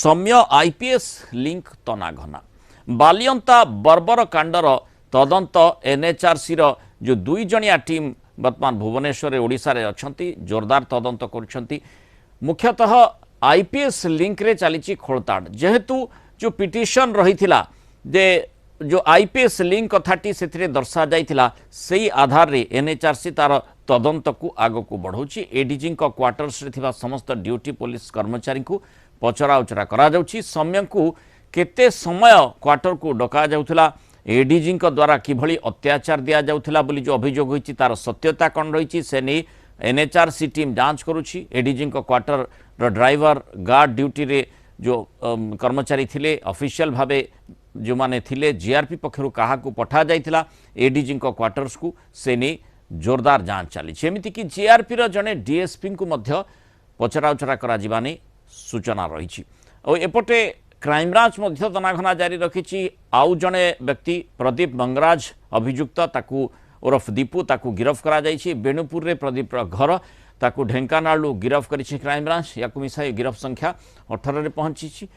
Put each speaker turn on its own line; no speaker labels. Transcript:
सौम्य IPS link तनाघना Balianta बर्बर कांडर तदंत NHRC जो दुई जणिया टीम वर्तमान भुवनेश्वर ओडिशा रे अछंती जोरदार तदंत करुछंती। मुख्यतः आईपीएस लिंक रे चली खोलताड़ जेहेतु जो पिटिशन रही जे जो आईपीएस लिंक कथाटी से दर्शा जाइथिला सेही आधार रे एनएचआरसी तार तदंत को आग को बढ़ाऊँगी। एडीजी क्वार्टर्स रे थिबा समस्त ड्यूटी पुलिस कर्मचारी को पचरा उचरा करा जाउछि। सौम्य को केते समय क्वार्टर को डका जाउथिला, एडीजी द्वारा किभली अत्याचार दिया जाउथिला बोली जो अभियोग होइछि तार सत्यता कौन रही से नहीं एनएचआरसी टीम जांच करुछि। ADG quarter driver guard duty रे जो कर्मचारी थिले ऑफिशियल भावे जो माने थिले जीआरपी पक्षरु काहा को पठा जाइथिला एडीजी क्वार्टर्स को से नहीं जोरदार जांच चली। एमिति कि जीआरपी रो जने डीएसपी को मध्य पचरा उचरा करा जिबानी सूचना रही। और एपटे क्राइमब्रांच मध्य तनाघना जारी रखी। आउ जड़े व्यक्ति प्रदीप मंगराज अभियुक्त ताकू ओरफ दीपू ताकू गिरफ करा जाइछि। बेणुपुर रे प्रदीप घर ताकू ढेंकानालू गिरफ करिछि क्राइमब्रांच। या मिसाई गिरफ संख्या 18 रे पहुंची।